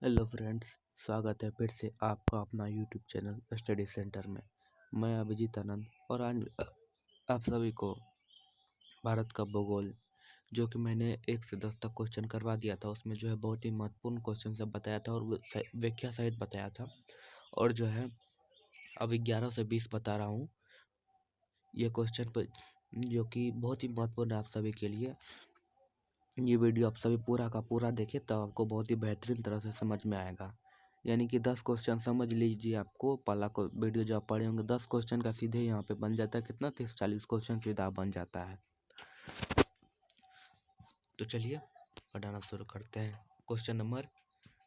Hello friends, स्वागत है फिर से आपका अपना यूट्यूब चैनल स्टडी सेंटर में। मैं अभिजीत आनंद और आज आप सभी को भारत का भूगोल जो कि मैंने 1 से 10 तक क्वेश्चन करवा दिया था, उसमें जो है बहुत ही महत्वपूर्ण क्वेश्चन सब बताया था और व्याख्या सहित बताया था। और जो है अभी 11 से 20 बता रहा हूँ ये क्वेश्चन पर, जो कि बहुत ही महत्वपूर्ण है आप सभी के लिए। ये वीडियो आप सभी पूरा का पूरा देखें तब आपको बहुत ही बेहतरीन तरह से समझ में आएगा। यानी कि 10 क्वेश्चन समझ लीजिए, आपको पहला को वीडियो जो आप पढ़े होंगे 10 क्वेश्चन का सीधे यहाँ पे बन जाता है कितना 30-40 क्वेश्चन सीधा बन जाता है। तो चलिए पढ़ाना शुरू करते हैं। क्वेश्चन नंबर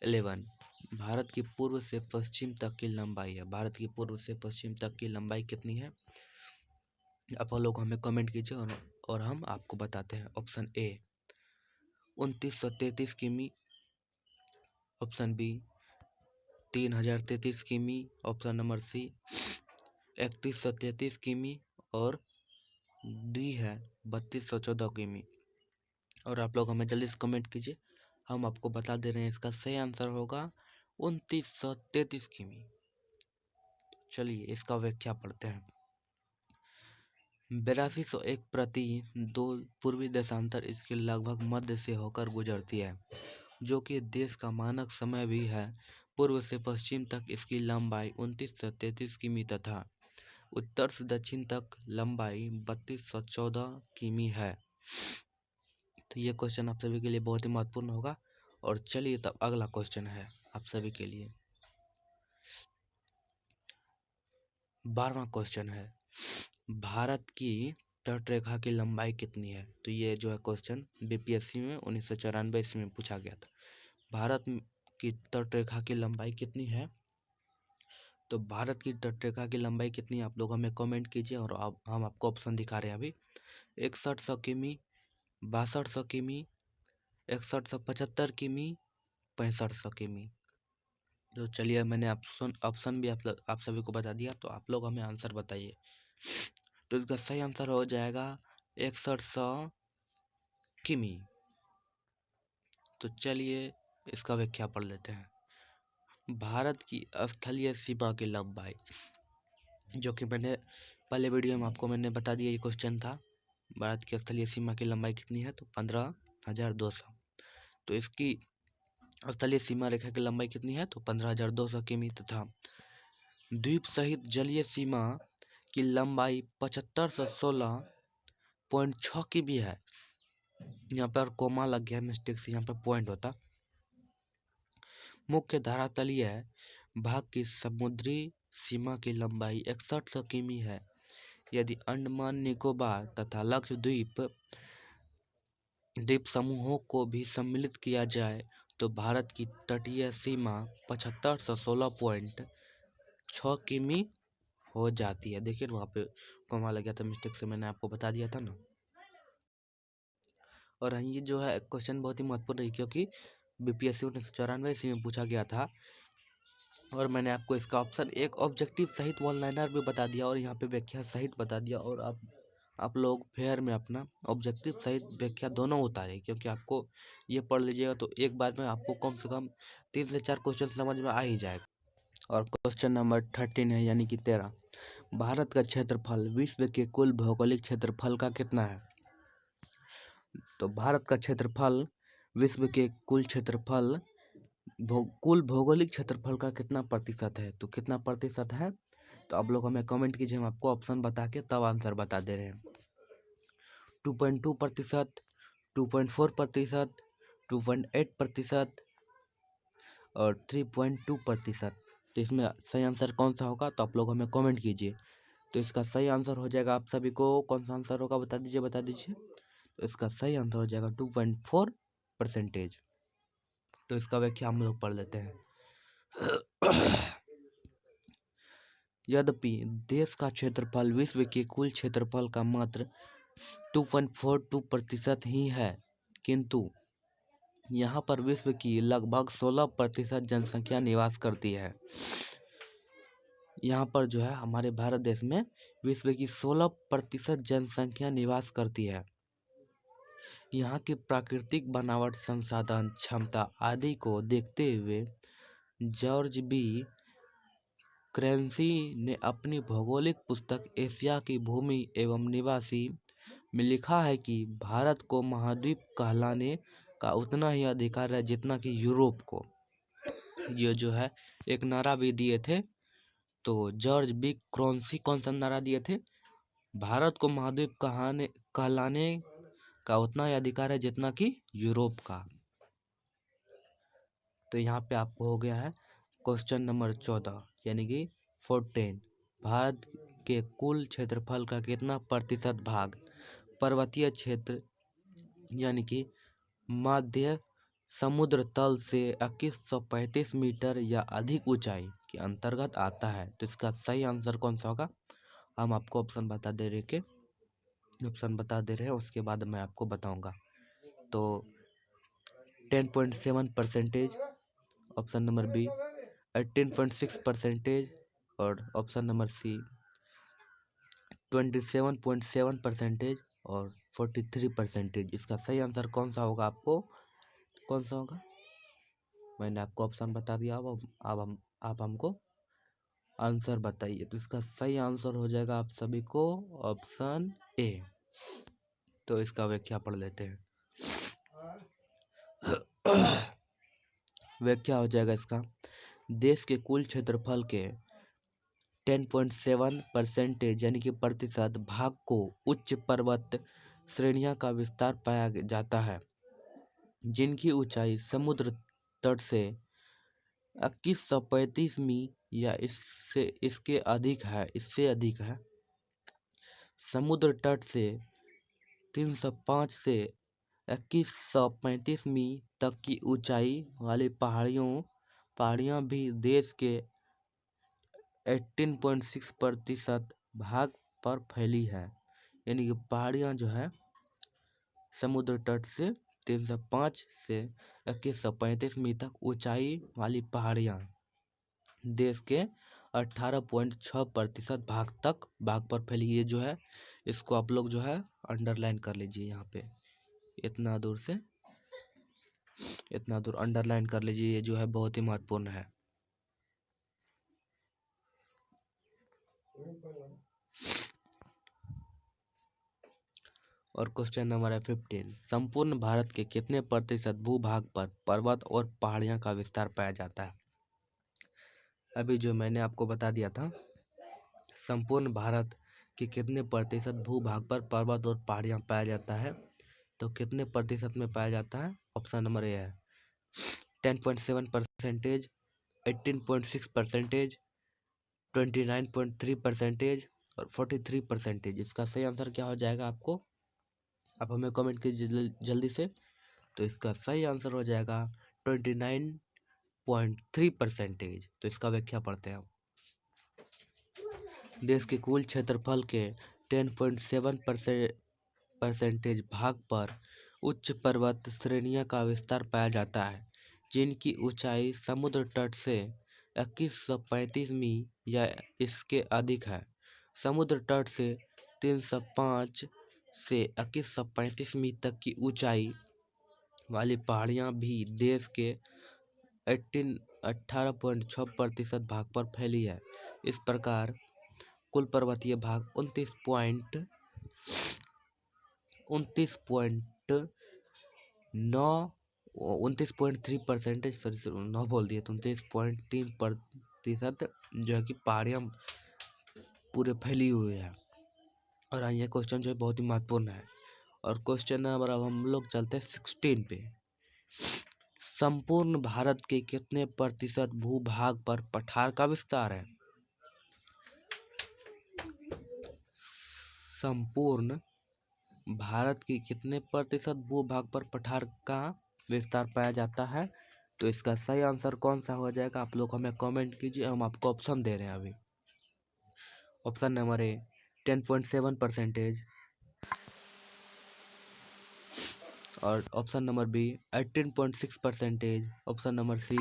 11, भारत की पूर्व से पश्चिम तक की लंबाई है। भारत की पूर्व से पश्चिम तक की लंबाई कितनी है? आप लोग हमें कमेंट कीजिए और हम आपको बताते हैं। ऑप्शन ए 2933 किमी, ऑप्शन बी 3033 किमी, ऑप्शन नंबर सी 3133 किमी और डी है 3214 किमी। और आप लोग हमें जल्दी से कमेंट कीजिए, हम आपको बता दे रहे हैं इसका सही आंसर होगा 2933 किमी। चलिए इसका व्याख्या पढ़ते हैं। 8201 प्रति 2 पूर्वी देशांतर इसके लगभग मध्य से होकर गुजरती है, जो कि देश का मानक समय भी है। पूर्व से पश्चिम तक इसकी लंबाई 2933 किमी तथा उत्तर से दक्षिण तक लंबाई 3214 किमी है। तो ये क्वेश्चन आप सभी के लिए बहुत ही महत्वपूर्ण होगा। और चलिए तब अगला क्वेश्चन है आप सभी के लिए। 12वां क्वेश्चन है, भारत की तटरेखा की लंबाई कितनी है? तो ये जो है क्वेश्चन बीपीएससी में 1994 में पूछा गया था। भारत की तटरेखा की लंबाई कितनी है? तो भारत की तटरेखा की लंबाई कितनी है आप लोग हमें कमेंट कीजिए। और अब हम आपको ऑप्शन दिखा रहे हैं अभी। 6100 किमी, 6200 किमी, 6175 किमी, 6500 किमी। तो चलिए मैंने ऑप्शन भी आप सभी को बता दिया, तो आप लोग हमें आंसर बताइए। तो इसका सही आंसर हो जाएगा 6100 किमी। तो चलिए इसका व्याख्या पढ़ लेते हैं। भारत की स्थलीय सीमा की लंबाई, जो कि मैंने पहले वीडियो में आपको मैंने बता दिया, ये क्वेश्चन था। भारत की स्थलीय सीमा की लंबाई कितनी है? तो 15,200। तो इसकी स्थलीय सीमा रेखा की लंबाई कितनी है? तो 15,200 किमी तथा द्वीप सहित जलीय सीमा की लंबाई 7516.6 की भी है। यहाँ पर कोमा लग गया मिस्टेक से, यहाँ पर पॉइंट होता। मुख्य धरातलीय भाग की समुद्री सीमा की लंबाई 6100 किमी है। यदि अंडमान निकोबार तथा लक्षद्वीप द्वीप समूहों को भी सम्मिलित किया जाए तो भारत की तटीय सीमा 7516.6 किमी हो जाती है। देखिए वहाँ पे कोमा लग गया था मिस्टेक से, मैंने आपको बता दिया था ना। और ये जो है क्वेश्चन बहुत ही महत्वपूर्ण है, क्योंकि बीपीएससी 1994 में पूछा गया था। और मैंने आपको इसका ऑप्शन एक ऑब्जेक्टिव सहित वन लाइनर भी बता दिया और यहाँ पे व्याख्या सहित बता दिया। और आप लोग फेयर में अपना ऑब्जेक्टिव सहित व्याख्या दोनों उतारे, क्योंकि आपको ये पढ़ लीजिएगा तो एक बार में आपको कम से कम 3 से 4 क्वेश्चन समझ में आ ही जाएगा। और क्वेश्चन नंबर 13 है, यानी कि 13, भारत का क्षेत्रफल विश्व के कुल भौगोलिक क्षेत्रफल का कितना है? तो भारत का क्षेत्रफल विश्व के कुल क्षेत्रफल कुल भौगोलिक क्षेत्रफल का कितना प्रतिशत है? तो कितना प्रतिशत है? तो आप लोग हमें कमेंट कीजिए, हम आपको ऑप्शन बता के तब आंसर बता दे रहे हैं। 2.2%, 2.4%, 2.8% और 3.2%। तो इसमें सही आंसर कौन सा होगा? तो आप लोग हमें कमेंट कीजिए। तो इसका सही आंसर हो जाएगा, आप सभी को कौन सा आंसर होगा बता दीजिए। तो इसका सही आंसर हो जाएगा 2.4%। तो इसका व्याख्या हम लोग पढ़ लेते हैं। यद्यपि देश का क्षेत्रफल विश्व के कुल क्षेत्रफल का मात्र 2.42% ही है, किंतु यहाँ पर विश्व की लगभग 16% जनसंख्या निवास करती है। यहाँ पर जो है हमारे भारत देश में विश्व की 16% जनसंख्या निवास करती है। यहाँ की प्राकृतिक बनावट, संसाधन, क्षमता आदि को देखते हुए जॉर्ज बी क्रेन्सी ने अपनी भौगोलिक पुस्तक एशिया की भूमि एवं निवासी में लिखा है कि भारत को महाद्वीप कहलाने का उतना ही अधिकार है जितना कि यूरोप को। ये जो है एक नारा भी दिए थे। तो जॉर्ज बी क्रेन्सी कौन सा नारा दिए थे? भारत को महाद्वीप कहलाने का उतना ही अधिकार है जितना कि यूरोप का। तो यहाँ पे आपको हो गया है क्वेश्चन नंबर 14 यानी कि 14। भारत के कुल क्षेत्रफल का कितना प्रतिशत भाग पर्वतीय क्षेत्र यानी कि मध्य समुद्र तल से 2135 मीटर या अधिक ऊंचाई के अंतर्गत आता है? तो इसका सही आंसर कौन सा होगा? हम आपको ऑप्शन बता दे रहे हैं उसके बाद मैं आपको बताऊंगा। तो 10.7%, ऑप्शन नंबर बी 18.6% और ऑप्शन नंबर सी 27.7% और 43%। इसका सही आंसर कौन सा होगा? कौन सा होगा? मैंने आपको ऑप्शन बता दिया। अब आप हमको आंसर बताइए। तो इसका सही आंसर हो जाएगा आप सभी को ऑप्शन ए। तो इसका व्याख्या पढ़ लेते हैं। व्याख्या हो जाएगा इसका, देश के कुल क्षेत्रफल के 10.7% यानी कि प्रतिशत भाग को उच्च पर्वत श्रेणियां का विस्तार पाया जाता है जिनकी ऊंचाई समुद्र तट से 2135 या इससे अधिक है। समुद्र तट से 305 से 2135 तक की ऊंचाई वाली पहाड़ियां भी देश के 18.6% भाग पर फैली है। यानी कि पहाड़ियां जो है समुद्र तट से 305 से 2135 तक ऊंचाई वाली पहाड़ियां देश के 18.6% भाग पर फैली। ये जो है इसको आप लोग जो है अंडरलाइन कर लीजिए। यहाँ पे इतना दूर अंडरलाइन कर लीजिए। ये जो है बहुत ही महत्वपूर्ण है। और क्वेश्चन नंबर है 15। संपूर्ण भारत के कितने प्रतिशत भूभाग पर पर्वत और पहाड़ियां का विस्तार पाया जाता है? अभी जो मैंने आपको बता दिया था, संपूर्ण भारत के कितने प्रतिशत भूभाग पर पर्वत और पहाड़ियां पाया जाता है, तो कितने प्रतिशत में पाया जाता है? ऑप्शन नंबर ए है 10.7%, 18.6%, 29.3% और 43%। इसका सही आंसर क्या हो जाएगा आपको? आप हमें कमेंट कीजिए जल्दी से। तो इसका सही आंसर हो जाएगा 29.3%। तो इसका व्याख्या पढ़ते हैं। देश के कुल क्षेत्रफल के 10.7% भाग पर उच्च पर्वत श्रेणियां का विस्तार पाया जाता है जिनकी ऊंचाई समुद्र तट से 2135 या इसके अधिक है। समुद्र तट से 305 से 2135 तक की ऊंचाई वाली पहाड़ियां भी देश के 18.6% भाग पर फैली है। इस प्रकार कुल पर्वतीय भाग 29.3% 29.3% जो है कि पहाड़ियाँ पूरे फैली हुई है। और ये क्वेश्चन जो है बहुत ही महत्वपूर्ण है। और क्वेश्चन नंबर अब हम लोग चलते हैं 16 पे। संपूर्ण भारत के कितने प्रतिशत भूभाग पर पठार का विस्तार है? संपूर्ण भारत की कितने प्रतिशत भूभाग पर पठार का विस्तार पाया जाता है? तो इसका सही आंसर कौन सा हो जाएगा? आप लोग हमें कमेंट कीजिए। हम आपको ऑप्शन दे रहे हैं अभी। ऑप्शन नंबर ए 10.7%, और option number B 18.6%, option number C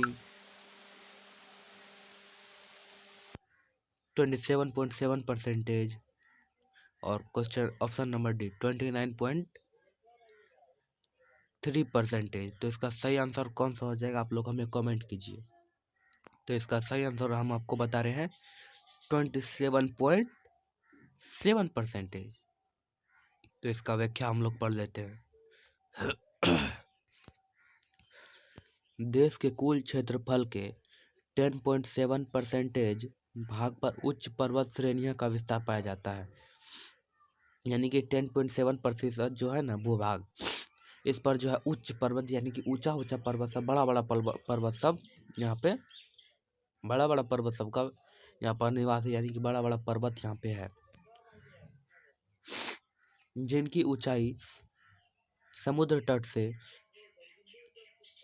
27.7% और क्वेश्चन ऑप्शन नंबर डी 29.3%। तो इसका सही आंसर कौन सा हो जाएगा? आप लोग हमें कमेंट कीजिए। तो इसका सही आंसर हम आपको बता रहे हैं 27.7%। तो इसका व्याख्या हम लोग पढ़ लेते हैं। देश के कुल क्षेत्रफल के 10.7% भाग पर उच्च पर्वत श्रेणियों का विस्तार पाया जाता है। यानी कि 10.7% जो है ना भूभाग, इस पर जो है उच्च पर्वत यानी कि ऊंचा ऊंचा पर्वत सब, बड़ा बड़ा पर्वत सब यहाँ पे, बड़ा बड़ा पर्वत सब का यहाँ पर निवास है, यानी कि बड़ा बड़ा पर्वत यहाँ पे है, जिनकी ऊंचाई समुद्र तट से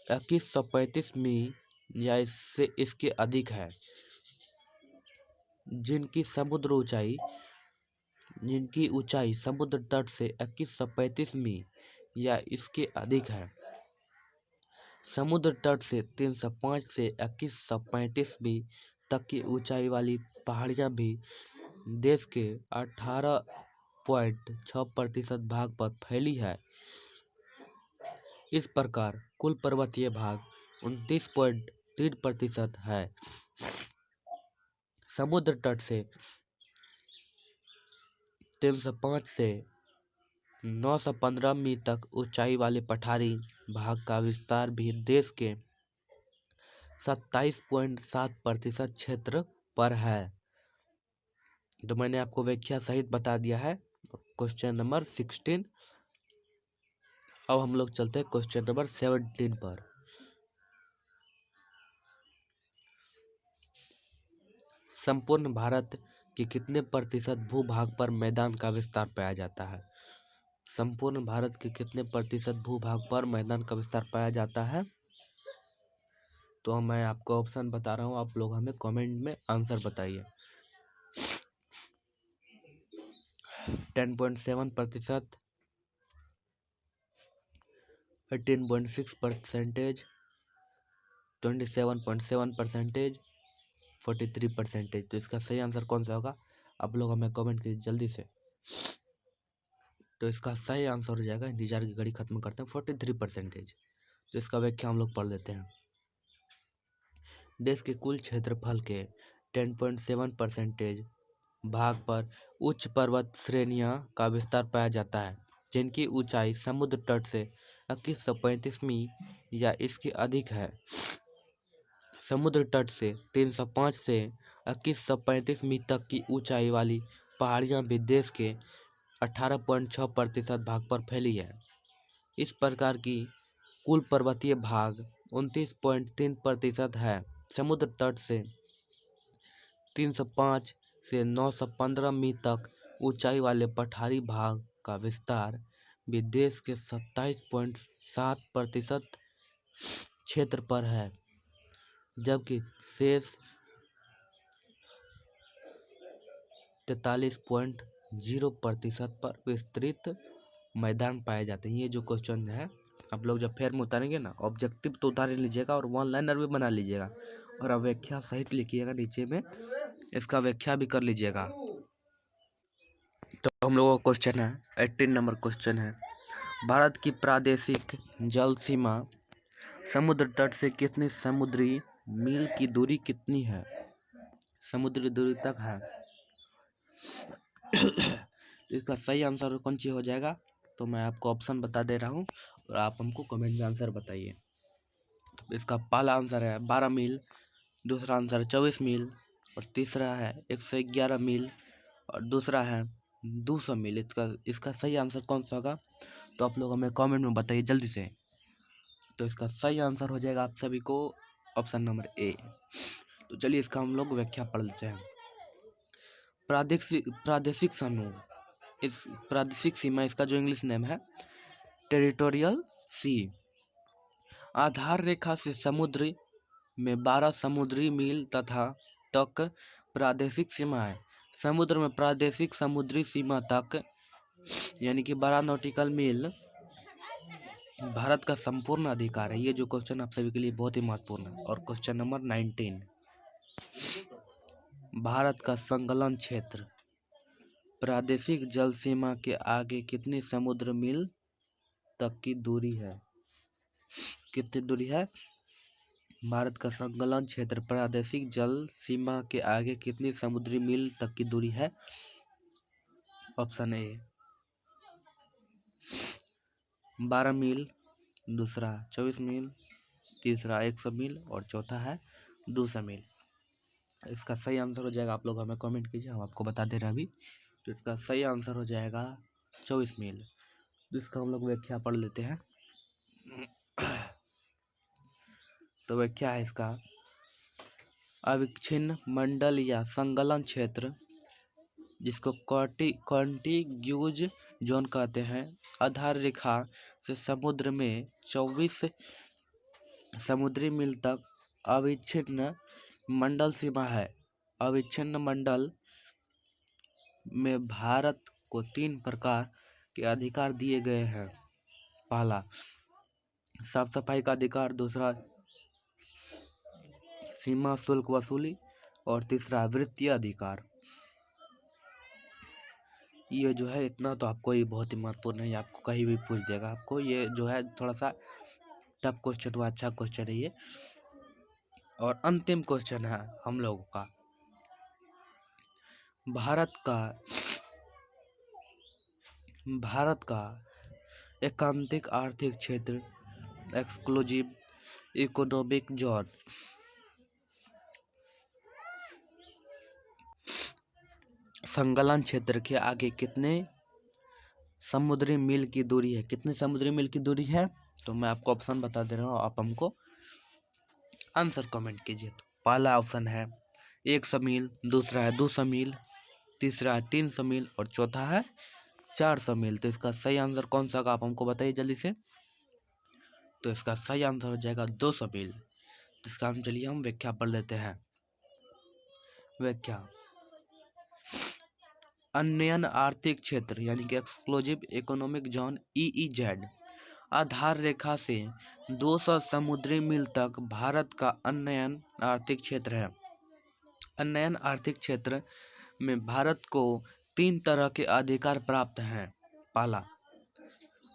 2135 मील या इससे इसके अधिक है। जिनकी ऊंचाई समुद्र तट से 2135 मील या इसके अधिक है। समुद्र तट से 305 से 2135 मील तक की ऊंचाई वाली पहाड़ियां भी देश के 18.6% भाग पर फैली है। इस प्रकार कुल पर्वतीय भाग 29.3% है। समुद्र तट से 305 से 915 मील तक ऊंचाई वाले पठारी भाग का विस्तार भी देश के 27.7% क्षेत्र पर है। तो मैंने आपको व्याख्या सहित बता दिया है क्वेश्चन नंबर 16। अब हम लोग चलते हैं क्वेश्चन नंबर 17 पर। संपूर्ण भारत के कितने प्रतिशत भूभाग पर मैदान का विस्तार पाया जाता है? संपूर्ण भारत के कितने प्रतिशत भूभाग पर मैदान का विस्तार पाया जाता है? तो मैं आपको ऑप्शन बता रहा हूँ, आप लोग हमें कमेंट में आंसर बताइए। 10.7%, 18.6%, 27.7%, 43%। तो इसका सही आंसर कौन सा होगा? आप लोग हमें कमेंट कीजिए जल्दी से। तो इसका सही आंसर हो जाएगा, इंतजार की घड़ी खत्म करते हैं, 43%। तो इसका व्याख्या हम लोग पढ़ लेते हैं। देश के कुल क्षेत्रफल के 10.7% भाग पर उच्च पर्वत श्रेणियां का विस्तार पाया जाता है, जिनकी ऊंचाई समुद्र तट से 2135 मील या इसके अधिक है। समुद्र तट से 305 से 2135 मील तक की ऊंचाई वाली पहाड़ियां भी देश के 18.6% भाग पर फैली है। इस प्रकार की कुल पर्वतीय भाग 29.3% है। समुद्र तट से 305 से 915 मील तक ऊंचाई वाले पठारी भाग का विस्तार भी देश के 27.7% क्षेत्र पर है, जबकि शेष 43.0% पर विस्तृत मैदान पाए जाते हैं। ये जो क्वेश्चन है आप लोग जब फेयर में उतारेंगे ना, ऑब्जेक्टिव तो उतार लीजिएगा और वन लाइनर भी बना लीजिएगा, और अब व्याख्या सहित लिखिएगा नीचे में, इसका व्याख्या भी कर लीजिएगा। तो हम लोगों का क्वेश्चन है 18 नंबर क्वेश्चन है, भारत की प्रादेशिक जल सीमा समुद्र तट से कितनी समुद्री मील की दूरी कितनी है? समुद्री दूरी तक है। इसका सही आंसर कौन सी हो जाएगा? तो मैं आपको ऑप्शन बता दे रहा हूँ और आप हमको कमेंट में आंसर बताइए। तो इसका पहला आंसर है 12 मील, दूसरा आंसर 24 मील, और तीसरा है 111 मील, और दूसरा है 200 मील। इसका सही आंसर कौन सा होगा? तो आप लोग हमें कमेंट में बताइए जल्दी से। तो इसका सही आंसर हो जाएगा आप सभी को ऑप्शन नंबर ए। तो चलिए इसका हम लोग व्याख्या पढ़ लेते हैं। प्रादेशिक समूह, इस प्रादेशिक सीमा, इसका जो इंग्लिश नेम है टेरिटोरियल सी, आधार रेखा से समुद्र में 12 समुद्री मील तथा तक प्रादेशिक सीमा है। समुद्र में प्रादेशिक समुद्री सीमा तक यानी कि 12 नॉटिकल मील भारत का संपूर्ण अधिकार है। ये जो क्वेश्चन आप सभी के लिए बहुत ही महत्वपूर्ण है। और क्वेश्चन नंबर 19, भारत का संकलन क्षेत्र प्रादेशिक जल सीमा के आगे कितनी समुद्र मील तक की दूरी है? कितनी दूरी है? भारत का संकलन क्षेत्र प्रादेशिक जल सीमा के आगे कितनी समुद्री मील तक की दूरी है? ऑप्शन ए 12 मील, दूसरा 24 मील, तीसरा 100 मील और चौथा है 200 मील। इसका सही आंसर हो जाएगा, आप लोग हमें कमेंट कीजिए, हम आपको बता दे रहे हैं अभी। तो इसका सही आंसर हो जाएगा 24 मील। जिसका हम लोग व्याख्या पढ़ लेते हैं। तो व्याख्या है इसका, अविच्छिन्न मंडल या संकलन क्षेत्र जिसको कॉन्टिग्यूज जोन कहते हैं, आधार रेखा से समुद्र में 24 समुद्री मील तक अविच्छिन्न मंडल सीमा है। अविच्छिन्न मंडल में भारत को 3 प्रकार के अधिकार दिए गए हैं। पहला, साफ सफाई का अधिकार, दूसरा सीमा शुल्क वसूली और तीसरा वित्तीय अधिकार। ये जो है इतना तो आपको ये बहुत ही महत्वपूर्ण है, आपको कहीं भी पूछ देगा। आपको ये जो है थोड़ा सा टफ क्वेश्चन हुआ, अच्छा क्वेश्चन है ये। और अंतिम क्वेश्चन है हम लोगों का, भारत का एकांतिक आर्थिक क्षेत्र एक्सक्लूसिव इकोनॉमिक जोन संकलन क्षेत्र के आगे कितने समुद्री मील की दूरी है? कितने समुद्री मील की दूरी है? तो मैं आपको ऑप्शन बता दे रहा हूँ, आप हमको आंसर कमेंट कीजिए। तो पहला ऑप्शन है 100 मील, दूसरा है 200 मील, तीसरा है 300 मील और चौथा है 400 मील। तो इसका सही आंसर कौन सा होगा, आप हमको बताइए जल्दी से। तो इसका सही आंसर हो जाएगा 200 मील। तो इसका हम चलिए हम व्याख्या पढ़ लेते हैं। व्याख्या, अन्यन आर्थिक क्षेत्र यानी कि एक्सक्लूसिव इकोनॉमिक जोन EEZ आधार रेखा से 200 समुद्री मील तक भारत का अन्यन आर्थिक क्षेत्र है। अन्यन आर्थिक क्षेत्र में भारत को 3 तरह के अधिकार प्राप्त हैं। पहला,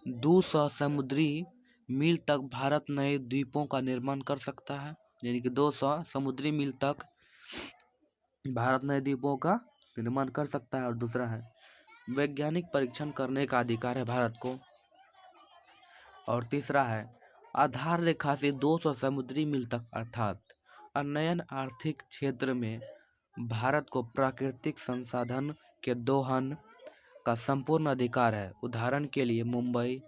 200 समुद्री मील तक भारत नए द्वीपों का निर्माण कर सकता है, यानी कि 200 समुद्री मील तक भारत नए द्वीपों का निर्माण कर सकता है। और दूसरा है वैज्ञानिक परीक्षण करने का अधिकार है भारत को। और तीसरा है आधार रेखा से 200 समुद्री मील तक अर्थात अन्यन आर्थिक क्षेत्र में भारत को प्राकृतिक संसाधन के दोहन का संपूर्ण अधिकार है। उदाहरण के लिए मुंबई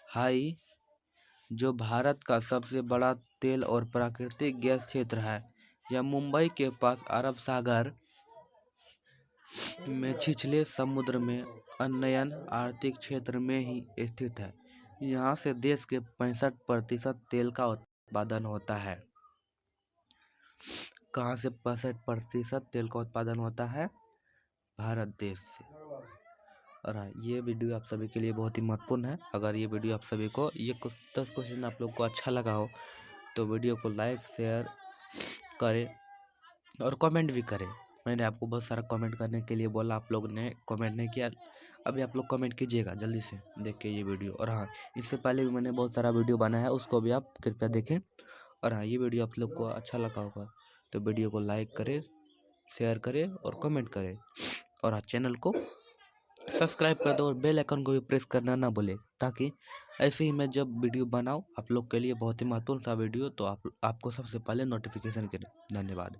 हाई, जो भारत का सबसे बड़ा तेल और प्राकृतिक गैस क्षेत्र है, यह मुंबई के पास अरब सागर में छिछले समुद्र में अन्यन आर्थिक क्षेत्र में ही स्थित है। यहाँ से देश के 65% तेल का उत्पादन होता है। कहाँ से 65% तेल का उत्पादन होता है? भारत देश से। और हाँ, ये वीडियो आप सभी के लिए बहुत ही महत्वपूर्ण है। अगर ये वीडियो आप सभी को ये 10 क्वेश्चन आप लोग को अच्छा लगा हो तो वीडियो को लाइक शेयर करें और कमेंट भी करें। मैंने आपको बहुत सारा कमेंट करने के लिए बोला, आप लोग ने कमेंट नहीं किया। अभी आप लोग कमेंट कीजिएगा जल्दी से देख के ये वीडियो। और हाँ, इससे पहले भी मैंने बहुत सारा वीडियो बनाया है, उसको भी आप कृपया देखें। और हाँ, ये वीडियो आप लोग को अच्छा लगा होगा तो वीडियो को लाइक करें, शेयर करें और कमेंट करें। और हाँ, चैनल को सब्सक्राइब कर दो और बेल आइकन को भी प्रेस करना ना भूलें, ताकि ऐसे ही मैं जब वीडियो बनाऊँ आप लोग के लिए बहुत ही महत्वपूर्ण सा वीडियो, तो आपको सबसे पहले नोटिफिकेशन करें। धन्यवाद।